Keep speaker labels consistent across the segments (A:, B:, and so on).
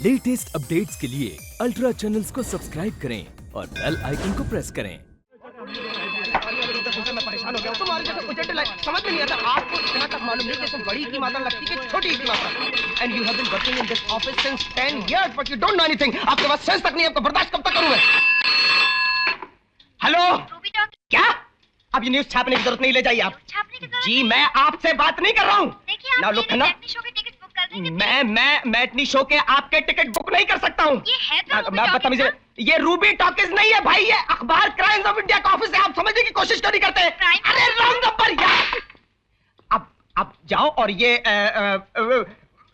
A: Latest updates के लिए ultra channels को सब्सक्राइब करें और बेल आइकन को प्रेस करें।
B: मैं परेशान हो गया तुम्हारे जैसे उजटे समझ में नहीं आता आपको इतना तक मालूम नहीं कि इसमें बड़ी की मात्रा लगती है छोटी की मात्रा। And you have been working in this office since 10 years but you don't know anything. आपके पास सेंस तक नहीं, आपको बर्दाश्त कब तक करूं मैं? हेलो क्या? अब ये न्यूज़ छापने की जरूरत नहीं, ले जाइए आप। जी मैं आपसे बात नहीं कर रहा हूँ।
C: देखिए आप मैटनी शो के टिकट बुक कर देंगे।
B: मैं मैटनी शो के आपके टिकट बुक नहीं कर सकता हूँ।
C: ये है तो
B: मैं बदतमीजी, ये रूबी टॉकीज नहीं है भाई, ये अखबार क्राइम्स ऑफ इंडिया का ऑफिस है। आप समझने की कोशिश क्यों नहीं करते? अरे रॉन्ग नंबर यार। अब जाओ और ये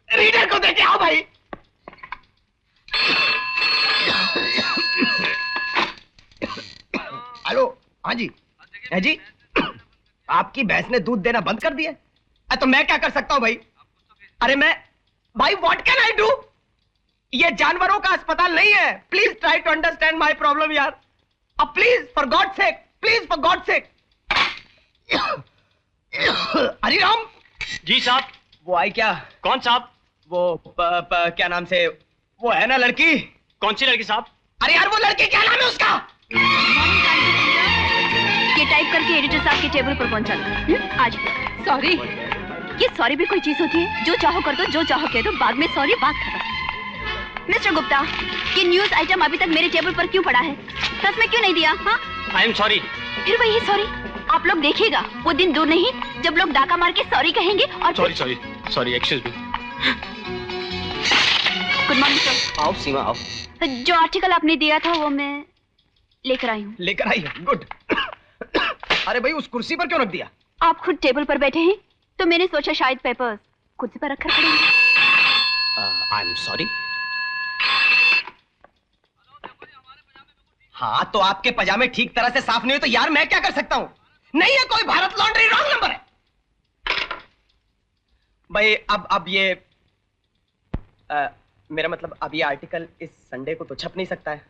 B: रीडर को देके आओ भाई। हेलो, हाँ जी, है जी। आपकी भैंस ने दूध देना बंद कर दिया। तो मैं क्या कर सकता हूँ भाई? अरे मैं भाई व्हाट कैन आई डू? ये जानवरों का अस्पताल नहीं है। Please try to understand my problem यार। अब please for God sake, please for God sake. Hariram
D: ji साहब।
B: वो आई क्या?
D: कौन साहब?
B: वो क्या नाम से वो है ना लड़की?
D: कौन सी लड़की साहब?
B: अरे यार वो लड़की क्या नाम है उसका?
C: ये टाइप करके एडिटर साहब के टेबल पर पहुंचा दो आज। सॉरी, ये सॉरी भी कोई चीज होती है? जो चाहो कर दो, जो चाहो कह दो, बाद में सॉरी, बात खत्म। मिस्टर गुप्ता, ये न्यूज आइटम अभी तक मेरे टेबल पर क्यों पड़ा है? सच में क्यों नहीं दिया? हाँ,
D: आई एम सॉरी।
C: फिर वही सॉरी। आप लोग देखिएगा, वो दिन दूर नहीं जब लोग डाका मार के सॉरी कहेंगे और
D: sorry excuse me.
C: Good morning sir.
B: आओ सीमा आओ।
C: जो आर्टिकल आपने दिया था वो मैं लेकर आई हूँ।
B: लेकर आई है? गुड। अरे भाई उस कुर्सी पर क्यों रख दिया?
C: आप खुद टेबल पर बैठे हैं तो मैंने सोचा शायद पेपर्स कुर्सी पर रखकर पड़ेंगे।
B: आई एम सॉरी। हाँ तो आपके पजामे ठीक तरह से साफ नहीं हुए तो यार मैं क्या कर सकता हूँ? नहीं है कोई भारत लॉन्ड्री, रॉन्ग नंबर है भाई। अब ये मेरा मतलब अब ये आर्टिकल इस संडे को तो छप नहीं सकता है।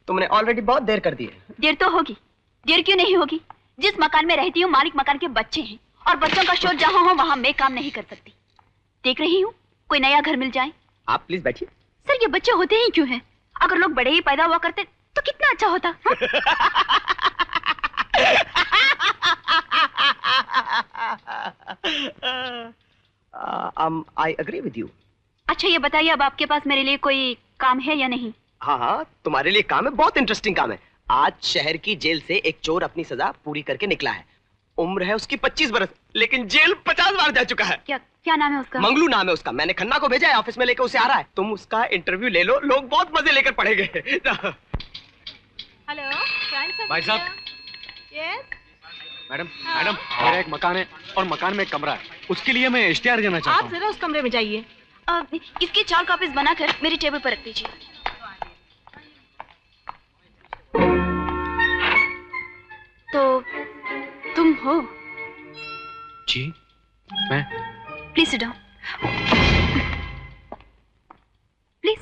B: तुमने ऑलरेडी बहुत देर कर दी है।
C: देर तो होगी, देर क्यों नहीं होगी? जिस मकान में रहती हूँ मालिक मकान के बच्चे हैं और बच्चों का शोर जहाँ हो वहाँ मैं काम नहीं कर सकती। देख रही हूँ कोई नया घर मिल जाए।
B: आप प्लीज बैठिए।
C: सर ये बच्चे होते ही क्यों हैं? अगर लोग बड़े ही पैदा हुआ करते तो कितना अच्छा होता।
B: I agree with you.
C: अच्छा ये बताइए अब आपके पास मेरे लिए कोई काम है या नहीं?
B: हाँ हाँ तुम्हारे लिए काम है, बहुत इंटरेस्टिंग काम है। आज शहर की जेल से एक चोर अपनी सजा पूरी करके निकला है। उम्र है उसकी 25 बरस, लेकिन जेल 50 बार जा चुका है।
C: क्या नाम है उसका?
B: मंगलू नाम है उसका। मैंने खन्ना को भेजा है, ऑफिस में लेकर उसे आ रहा है। तुम उसका इंटरव्यू ले लो, लोग बहुत मजे लेकर पढ़ेंगे।
E: हेलो
D: भाई साहब।
E: यस
D: मैडम मेरा एक मकान है और मकान में एक कमरा है, उसके लिए मैं इश्तिहार देना चाहता
E: आप
D: हूँ।
E: जरा उस कमरे में जाइए।
C: इसकी 4 कॉपीज बनाकर मेरे टेबल पर रख दीजिए। तो तुम हो?
D: जी मैं।
C: Please sit down, please.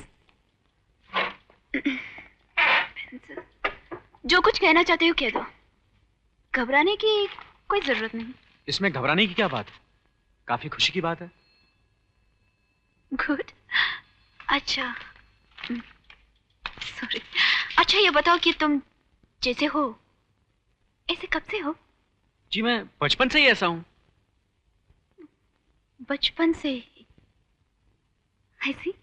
C: जो कुछ कहना चाहते हो कह दो, घबराने की कोई जरूरत नहीं।
D: इसमें घबराने की क्या बात है? काफी खुशी की बात है।
C: गुड। अच्छा सॉरी। अच्छा ये बताओ कि तुम जैसे हो ऐसे कब से हो?
D: जी मैं बचपन से ही ऐसा हूँ।
C: बचपन से ऐसी?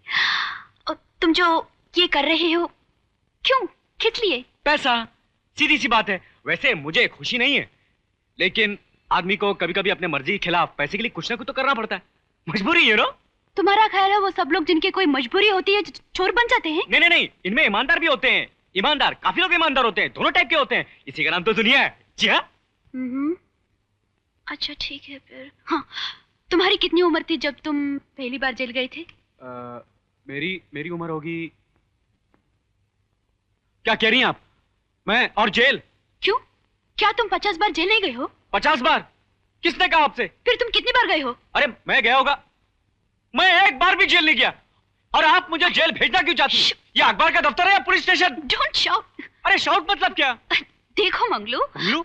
C: और तुम जो ये कर रहे हो क्यों, किस लिए?
D: पैसा, सीधी सी बात है। वैसे मुझे खुशी नहीं है, लेकिन आदमी को कभी कभी अपने मर्जी के खिलाफ पैसे के लिए कुछ ना कुछ तो करना पड़ता है। मजबूरी है ना।
C: तुम्हारा ख्याल है वो सब लोग जिनके कोई मजबूरी होती है चोर बन जाते हैं?
D: नहीं, इनमें ईमानदार भी होते हैं। ईमानदार, काफी लोग ईमानदार होते हैं, दोनों टाइप के होते हैं। इसी का नाम तो दुनिया है। जी हाँ।
C: अच्छा ठीक है फिर। हाँ, तुम्हारी कितनी उम्र थी जब तुम पहली बार जेल गए थे?
D: मेरी उम्र होगी। क्या कह रही हैं आप? मैं और जेल?
C: क्यों, क्या तुम 50 बार जेल नहीं गए हो?
D: 50 बार? किसने कहा आपसे?
C: फिर तुम कितनी बार गए हो?
D: अरे मैं गया होगा, मैं एक बार भी जेल नहीं गया। और आप मुझे जेल भेजना क्यों चाहती हैं? ये अखबार का दफ्तर है या पुलिस स्टेशन?
C: Don't shout.
D: अरे शाउट मतलब क्या?
C: देखो मंगलू।
D: मंगलू?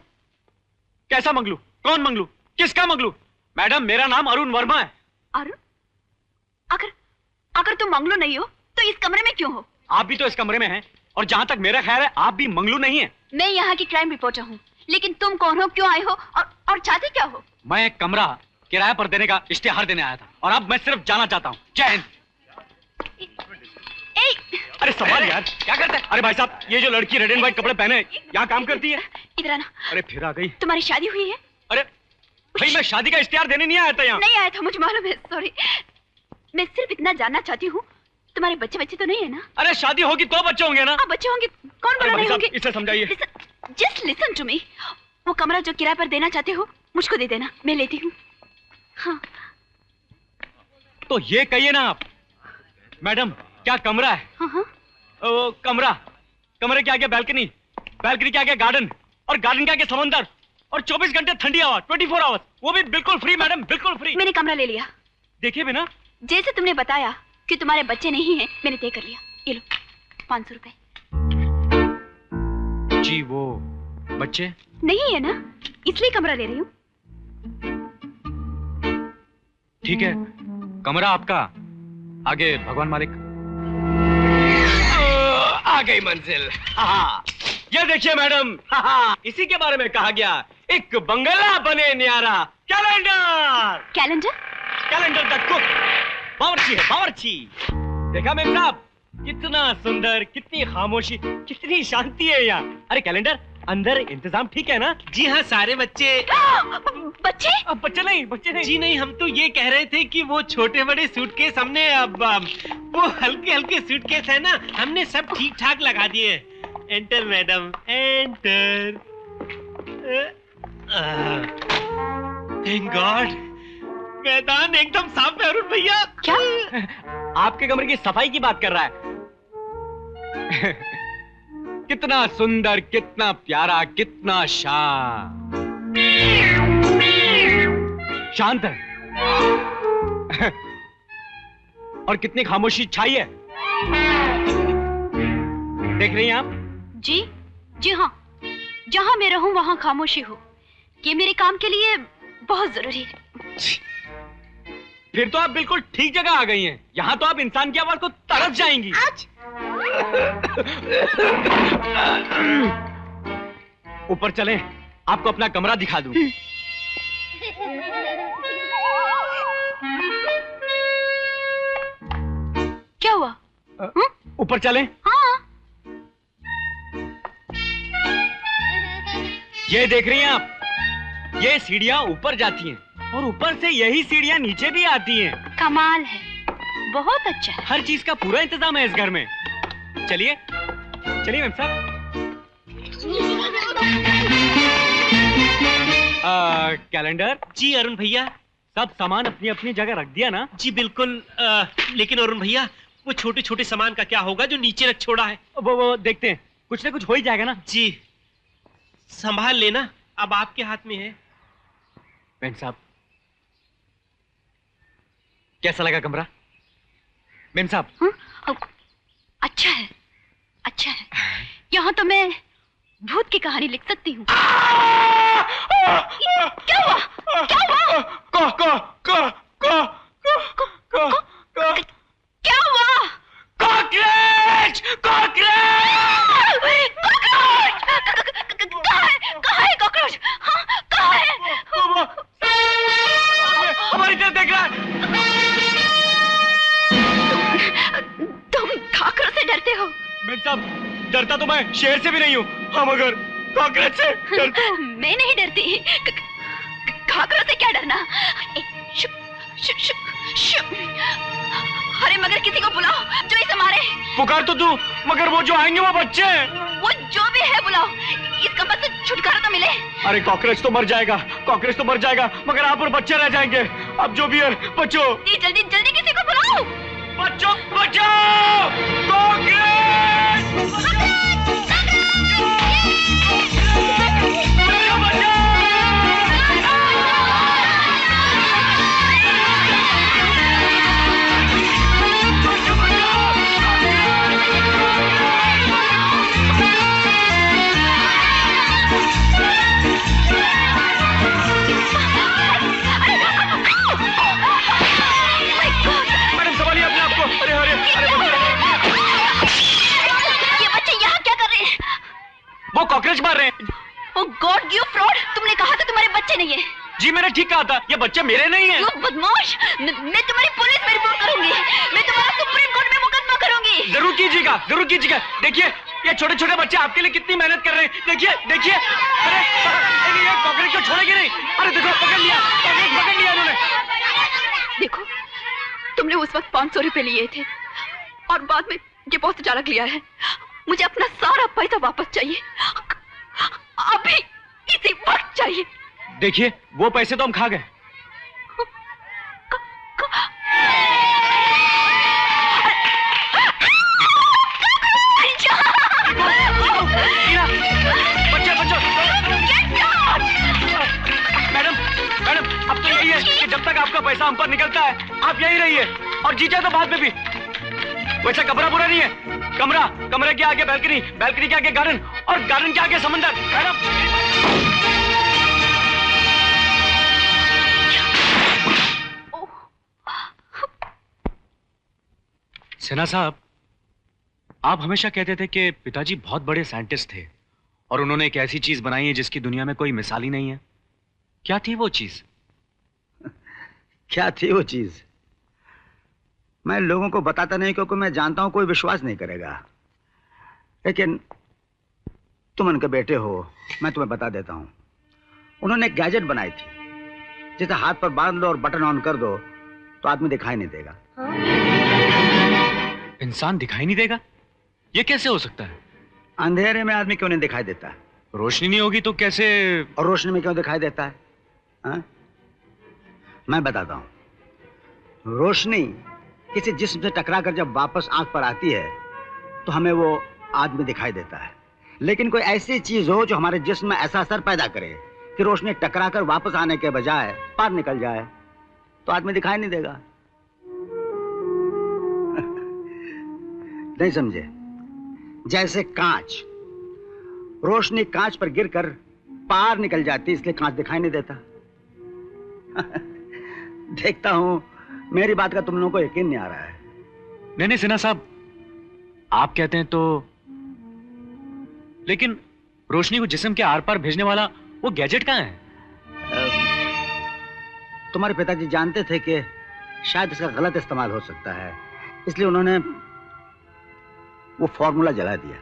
D: कैसा मंगलू? कौन मंगलू? किसका मंगलू? मैडम मेरा नाम अरुण वर्मा है।
C: अरुण? अगर तुम मंगलू नहीं हो तो इस कमरे में क्यों हो?
D: आप भी तो इस कमरे में हैं, और जहाँ तक मेरा ख्याल है आप भी मंगलू नहीं है।
C: मैं यहाँ की क्राइम रिपोर्टर हूँ, लेकिन तुम कौन हो, क्यों आए हो और चाहते क्या हो?
D: मैं एक कमरा किराए पर देने का इश्तिहार देने आया था, और अब मैं सिर्फ जाना चाहता हूँ। जय हिंद। अरे सवाल यार, क्या करते हैं? अरे भाई साहब, ये जो लड़की रेड एंड व्हाइट कपड़े पहने यहाँ काम करती है?
C: इधर आना।
D: अरे फिर आ गई।
C: तुम्हारी शादी हुई है?
D: अरे भाई, मैं शादी का इश्तिहार देने नहीं आया था यहाँ।
C: नहीं आया था, मुझे मालूम है, सॉरी। मैं सिर्फ इतना जानना चाहती हूँ, तुम्हारे बच्चे तो नहीं है ना?
D: अरे शादी होगी तो बच्चे होंगे ना?
C: हाँ, बच्चे होंगे, कौन बोला नहीं होंगे?
D: इसे समझाइए।
C: Just listen to me. वो कमरा जो किराए पर देना चाहते हो, मुझको दे देना, मैं लेती हूँ। हाँ।
D: तो ये कहिए ना आप, मैडम क्या कमरा है?
C: हाँ।
D: ओ, कमरे के आगे बैल्कनी, बैल्कनी के आगे गार्डन, और गार्डन के आगे समंदर, और 24 घंटे ठंडी हवा, 24 आवर्स, वो भी बिल्कुल फ्री मैडम, बिल्कुल फ्री।
C: मैंने कमरा ले लिया।
D: देखिए बिना,
C: जैसे तुमने बताया कि तुम्हारे बच्चे नहीं हैं, मैंने तय कर लिया। ये लो 500 रुपए।
D: जी वो बच्चे
C: नहीं है ना, इसलिए कमरा ले रही हूँ।
D: ठीक है, कमरा आपका, आगे भगवान मालिक। आ गई मंजिल। ये देखिए मैडम, इसी के बारे में कहा गया, एक बंगला बने न्यारा। कैलेंडर कैलेंडर द कुक, बावर्ची है बावर्ची। देखा मैम साहब, कितना सुंदर, कितनी खामोशी, कितनी शांति है यहाँ। अरे कैलेंडर, अंदर इंतजाम ठीक है ना?
F: जी हाँ, सारे बच्चे।
C: बच्चे?
D: अब बच्चे नहीं
F: जी नहीं, हम तो ये कह रहे थे कि वो छोटे बड़े सूटकेस हमने वो हल्के हल्के सूटकेस है ना, हमने सब ठीक ठाक लगा दिए। Enter madam, enter. Thank God, मैदान एकदम साफ है अरुण भैया।
C: क्या?
D: आपके कमरे की सफाई की बात कर रहा है। कितना सुंदर, कितना प्यारा, कितना शांत है, और कितनी खामोशी छाई है। देख रही हैं आप?
C: जी हाँ, जहाँ मैं रहूं वहाँ खामोशी हो, ये मेरे काम के लिए बहुत जरूरी है।
D: फिर तो आप बिल्कुल ठीक जगह आ गई हैं। यहाँ तो आप इंसान की आवाज को तरस जाएंगी। ऊपर चलें, आपको अपना कमरा दिखा दूं।
C: क्या हुआ?
D: ऊपर चलें?
C: हाँ।
D: ये देख रही हैं आप, ये सीढ़ियां ऊपर जाती हैं, और ऊपर से यही सीढ़ियां नीचे भी आती हैं।
C: कमाल है, बहुत अच्छा है।
D: हर चीज का पूरा इंतजाम है इस घर में। चलिए चलिए मैम साहब। कैलेंडर
F: जी अरुण भैया।
D: सब सामान अपनी अपनी जगह रख दिया ना?
F: जी बिल्कुल। लेकिन अरुण भैया, वो छोटे छोटे सामान का क्या होगा जो नीचे रख छोड़ा है?
D: वो देखते हैं, कुछ ना कुछ हो ही जाएगा ना।
F: जी संभाल लेना, अब आपके हाथ में है।
D: मैम साहब, कैसा लगा कमरा? मैम साहब।
C: अच्छा है, अच्छा है। यहाँ तो मैं भूत की कहानी लिख सकती हूँ। क्या हुआ? क्या हुआ? क्या हुआ?
D: कॉकरोच!
C: कहाँ है कॉकरोच? हाँ, कहाँ है?
D: हमारी तरफ देख रहा है।
C: तुम कॉकरोच से डरते हो?
D: मैम साहब, डरता तो मैं शेर से भी नहीं हूँ, हम अगर कॉकरोच से डरता।
C: मैं नहीं डरती, कॉकरोच से क्या डरना? शु, शु, शु, शु। अरे मगर किसी को बुलाओ जो इसे मारे।
D: पुकार तो तू, मगर वो जो आएंगे वो बच्चे हैं।
C: वो जो भी है बुलाओ, इस कमरे से छुटकारा तो मिले।
D: अरे कॉकरोच तो मर जाएगा, कॉकरोच तो मर जाएगा, मगर आप और बच्चे रह जाएंगे। अब जो भी है, बच्चों
C: जल्दी जल्दी किसी को बुलाओ।
D: बच्चों बचाओ! कॉकरोच मार रहे हैं।
C: Oh God, you fraud! तुमने कहा था तुम्हारे बच्चे नहीं है।
D: जी मैंने ठीक कहा था, ये बच्चे मेरे नहीं हैं।
C: You बदमाश! मैं तुम्हारी पुलिस में रिपोर्ट करूंगी। मैं तुम्हारा सुप्रीम कोर्ट में मुकदमा करूंगी।
D: जरूर कीजिएगा, जरूर कीजिएगा। देखिए ये छोटे छोटे बच्चे आपके लिए कितनी मेहनत कर रहे हैं। देखिए देखिए, अरे ये कॉकरोच को छोड़ेंगे नहीं। अरे देखो पकड़ लिया, पकड़ लिया इन्होंने।
C: देखो, तुमने उस वक्त 500 रुपए लिए थे और बाद में ये बहुत अचानक लिया है। मुझे अपना सारा पैसा वापस चाहिए, अभी इसी वक्त चाहिए।
D: देखिए वो पैसे तो हम खा गए। मैडम अब तो यही है कि जब तक आपका पैसा हम पर निकलता है आप यही रहिए, और जी चाहे तो बाद में भी। वैसा कमरा बुरा नहीं है, कमरे के आगे बैल्कनी, बैल्कनी के आगे गार्डन, और गार्डन के आगे समंदर। मैडम सिन्हा साहब, आप हमेशा कहते थे कि पिताजी बहुत बड़े साइंटिस्ट थे और उन्होंने एक ऐसी चीज बनाई है जिसकी दुनिया में कोई मिसाल ही नहीं है। क्या थी वो चीज?
G: क्या थी वो चीज? मैं लोगों को बताता नहीं क्योंकि मैं जानता हूं कोई विश्वास नहीं करेगा, लेकिन तुम उनके बेटे हो, मैं तुम्हें बता देता हूं। उन्होंने एक गैजेट बनाई थी जिसे हाथ पर बांध लो और बटन ऑन कर दो तो आदमी दिखाई नहीं देगा।
D: इंसान दिखाई नहीं देगा? ये कैसे हो सकता है?
G: अंधेरे में आदमी क्यों नहीं दिखाई देता?
D: रोशनी नहीं होगी तो कैसे?
G: और रोशनी में क्यों दिखाई देता है? हा? मैं बताता हूं। रोशनी किसी जिस्म से टकराकर जब वापस आंख पर आती है तो हमें वो आदमी दिखाई देता है, लेकिन कोई ऐसी चीज हो जो हमारे जिस्म में ऐसा असर पैदा करे कि रोशनी टकराकर वापस आने के बजाय पार निकल जाए तो आदमी दिखाई नहीं देगा। नहीं समझे? जैसे कांच, रोशनी कांच पर गिरकर पार निकल जाती, इसलिए कांच दिखाई नहीं देता। देखता हूं मेरी बात का तुम लोगों को यकीन नहीं आ रहा है।
D: नहीं सिन्हा साहब, आप कहते हैं तो, लेकिन रोशनी को जिस्म के आर पार भेजने वाला वो गैजेट कहां है?
G: तुम्हारे पिताजी जानते थे कि शायद इसका गलत इस्तेमाल हो सकता है, इसलिए उन्होंने वो फॉर्मूला जला दिया।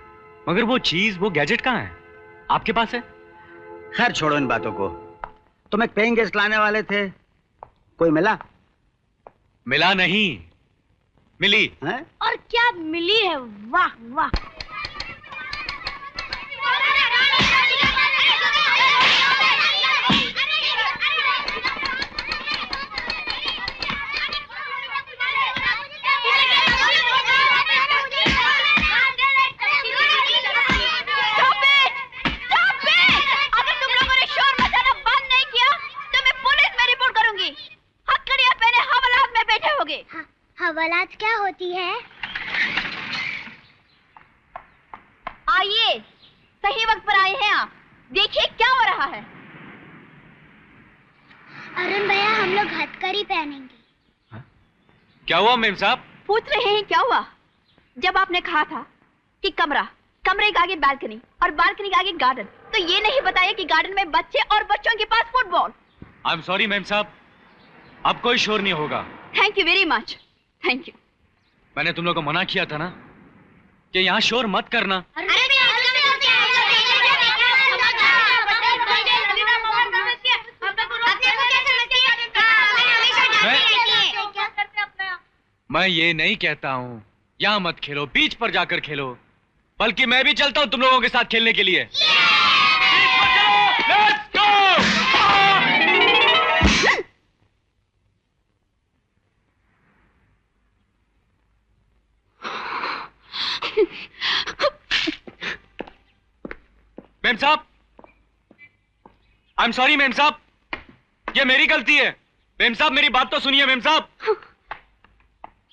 D: मगर वो चीज, वो गैजेट कहां है? आपके पास है?
G: खैर छोड़ो इन बातों को। तुम एक पेइंग गेस्ट लाने वाले थे, कोई मिला?
D: मिला नहीं, मिली
G: है?
E: और क्या मिली है? वाह वाह।
H: हवालात क्या होती है?
C: आइए, सही वक्त पर आए हैं आप। देखिए क्या हो रहा है।
H: अरुण भैया, हम लोग हथकड़ी पहनेंगे।
D: हा? क्या हुआ मेम साहब?
C: पूछ रहे हैं क्या हुआ? जब आपने कहा था कि कमरे के आगे बालकनी और बालकनी के आगे गार्डन, तो ये नहीं बताया कि गार्डन में बच्चे और बच्चों के पास football.
D: I am sorry ma'am साहब, अब कोई शोर नहीं होगा।
C: Thank you very much. Thank you.
D: मैंने तुम लोगों को मना किया था ना कि यहाँ शोर मत करना। मैं ये नहीं कहता हूँ यहाँ मत खेलो, बीच पर जाकर खेलो, बल्कि मैं भी चलता हूँ तुम लोगों के साथ खेलने के लिए। Let's go! मेम साहब, आई एम सॉरी मेम साहब, ये मेरी गलती है। मेम साहब मेरी बात तो सुनिए मेम साहब।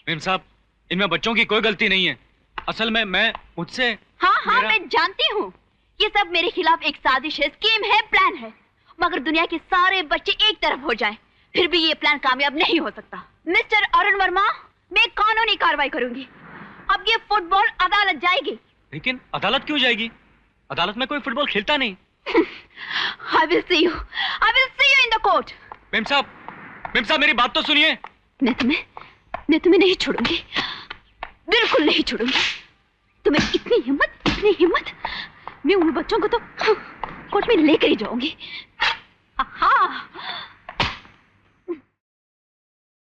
D: मेम साहब, इनमें बच्चों की कोई गलती नहीं है। असल में मैं मुझसे
C: हाँ मैं जानती हूँ, ये सब मेरे खिलाफ एक साजिश है, स्कीम है, प्लान है। मगर दुनिया के सारे बच्चे एक तरफ हो जाएं, फिर भी ये प्लान कामयाब नहीं हो सकता। मिस्टर अरुण वर्मा, मैं कानूनी कार्रवाई करूंगी। अब ये फुटबॉल अदालत जाएगी।
D: लेकिन अदालत क्यों जाएगी? अदालत में कोई फुटबॉल खेलता नहीं।
C: I will see you in the court.
D: Ma'am साहब मेरी बात तो सुनिए।
C: मैं तुम्हें नहीं छोड़ूंगी, बिल्कुल नहीं छोड़ूंगी। तुम्हें इतनी हिम्मत, मैं उन बच्चों को तो कोर्ट में लेकर ही जाऊंगी। हाँ